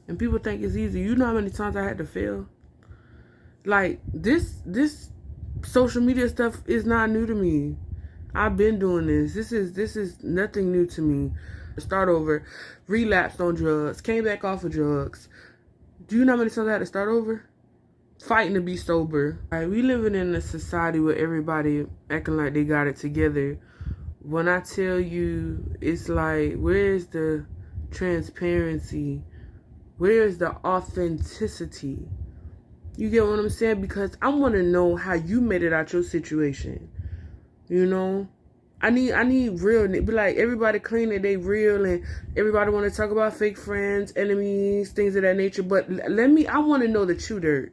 And people think it's easy. You know how many times I had to fail? Like, this social media stuff is not new to me. I've been doing this. This is nothing new to me. Start over, relapsed on drugs, came back off of drugs. Do you know how many times I had to start over? Fighting to be sober. Right, we living in a society where everybody acting like they got it together. When I tell you, it's like, where's the transparency? Where's the authenticity? You get what I'm saying? Because I want to know how you made it out your situation. You know? I need real. Be like, everybody claim that they real and everybody want to talk about fake friends, enemies, things of that nature. But I want to know the true dirt.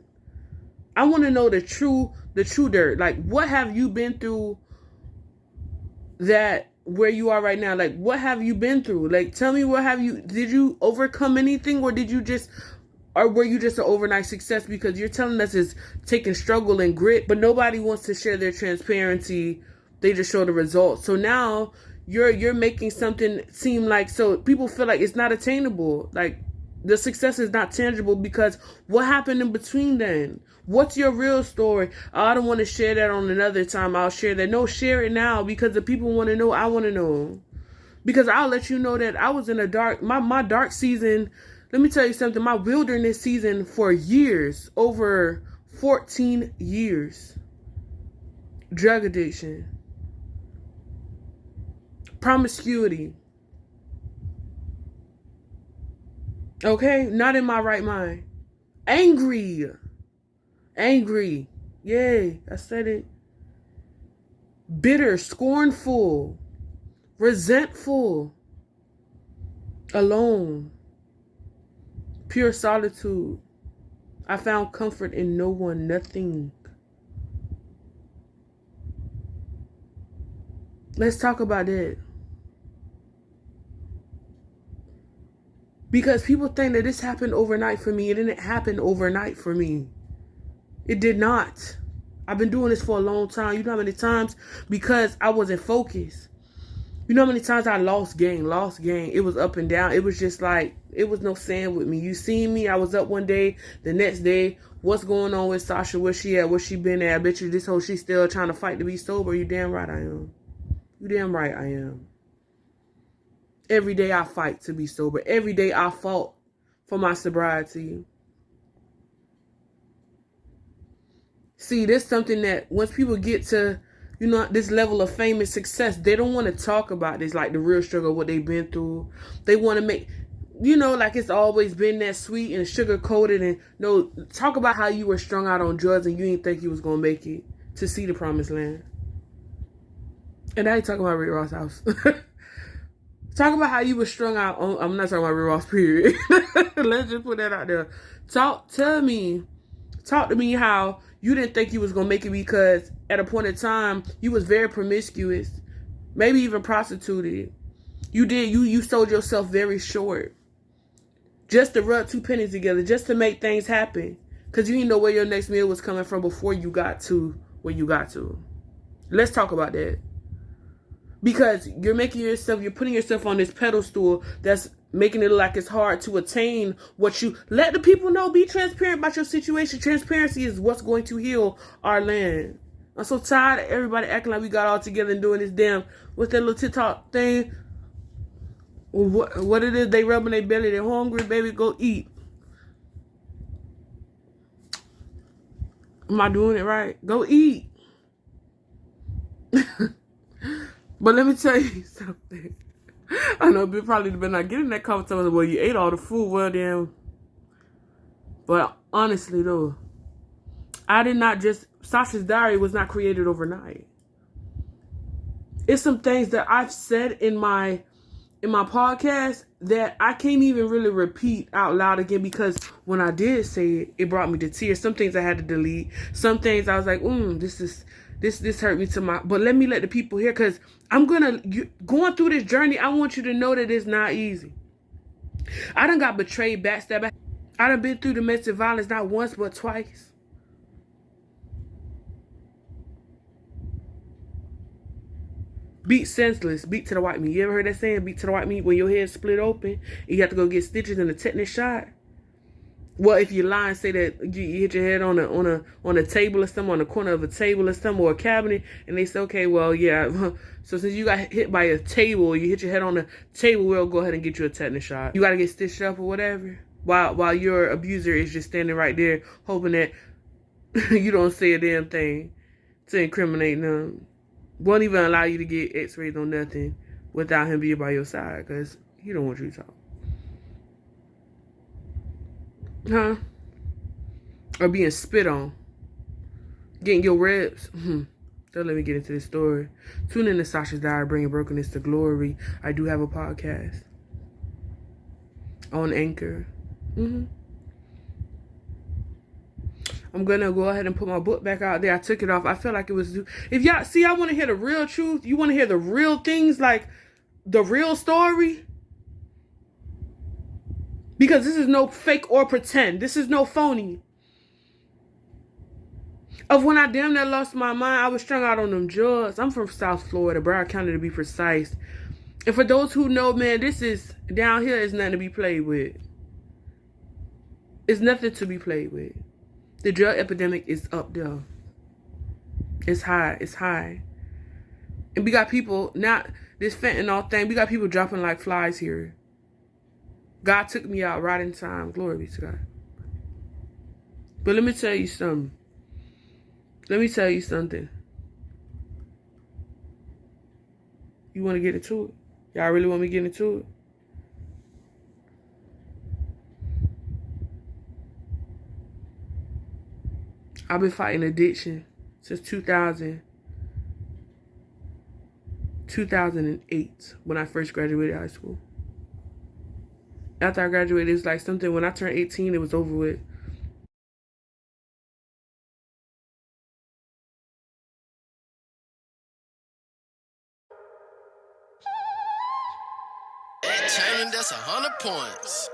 I want to know the true dirt. Like, what have you been through that where you are right now? Like, what have you been through? Like, tell me, did you overcome anything, or were you just an overnight success? Because you're telling us it's taking struggle and grit, but nobody wants to share their transparency. They just show the results. So now you're making something seem like, so people feel like it's not attainable. Like, the success is not tangible because what happened in between then? What's your real story? Oh, I don't want to share that on another time. I'll share that. No, share it now because the people want to know. I want to know. Because I'll let you know that I was in my dark season. Let me tell you something. My wilderness season for years, over 14 years. Drug addiction. Promiscuity. Okay, not in my right mind. Angry. Yay, I said it. Bitter, scornful, resentful, alone, pure solitude. I found comfort in no one, nothing. Let's talk about that. Because people think that this happened overnight for me. It didn't happen overnight for me. It did not. I've been doing this for a long time. You know how many times? Because I wasn't focused. You know how many times I lost game. It was up and down. It was just like, it was no saying with me. You seen me, I was up one day, the next day, what's going on with Sasha? Where she at? Where she been at? I bet you this whole, she's still trying to fight to be sober. You damn right I am. You damn right I am. Every day I fight to be sober. Every day I fought for my sobriety. See, there's something that once people get to, you know, this level of fame and success, they don't want to talk about this, like the real struggle, what they've been through. They want to make, you know, like it's always been that sweet and sugar coated, and no, talk about how you were strung out on drugs and you didn't think you was going to make it to see the promised land. And I ain't talking about Rick Ross' house. Talk about how you were strung out on, I'm not talking about Rick Ross, period. Let's just put that out there. Talk to me how you didn't think you was going to make it because at a point in time, you was very promiscuous, maybe even prostituted. You sold yourself very short just to rub two pennies together, just to make things happen. Because you didn't know where your next meal was coming from before you got to where you got to. Let's talk about that. Because you're putting yourself on this pedestal that's making it look like it's hard to attain what you, let the people know, be transparent about your situation. Transparency is what's going to heal our land. I'm so tired of everybody acting like we got all together and doing this damn, what's that little TikTok thing? What it is, they rubbing their belly, they're hungry, baby, go eat. Am I doing it right? Go eat. But let me tell you something. I know people probably been not getting that conversation. Well, you ate all the food. Well, then. But honestly, though, Sasha's diary was not created overnight. It's some things that I've said in my podcast that I can't even really repeat out loud again, because when I did say it, it brought me to tears. Some things I had to delete. Some things I was like, this hurt me to my, but let the people hear, because I'm going through this journey. I want you to know that it's not easy. I done got betrayed, backstabbed. I done been through domestic violence not once but twice. Beat senseless, beat to the white meat. You ever heard that saying, beat to the white meat? When your head's split open, you have to go get stitches and a tetanus shot. Well, if you lie and say that you hit your head on a table or something, on the corner of a table or something, or a cabinet, and they say, okay, well, yeah, so since you got hit by a table, you hit your head on the table, we'll go ahead and get you a tetanus shot. You got to get stitched up or whatever, while your abuser is just standing right there, hoping that you don't say a damn thing to incriminate them. Won't even allow you to get x-rays on nothing without him being by your side, because he don't want you to talk. Huh? Or being spit on. Getting your ribs. So let me get into this story. Tune in to Sashas Diary, bringing brokenness to glory. I do have a podcast on Anchor. I'm gonna go ahead and put my book back out there. I took it off. I felt like it was. If y'all see, I want to hear the real truth. You want to hear the real things, like the real story. Because this is no fake or pretend. This is no phony. Of when I damn near lost my mind, I was strung out on them drugs. I'm from South Florida, Broward County to be precise. And for those who know, man, this is, down here is nothing to be played with. It's nothing to be played with. The drug epidemic is up there. It's high. It's high. And we got people, not this fentanyl thing, we got people dropping like flies here. God took me out right in time. Glory be to God. But let me tell you something. You want to get into it? Y'all really want me to get into it? I've been fighting addiction since 2008, when I first graduated high school. After I graduated, it was like something, when I turned 18, it was over with. That chain, that's 100 points.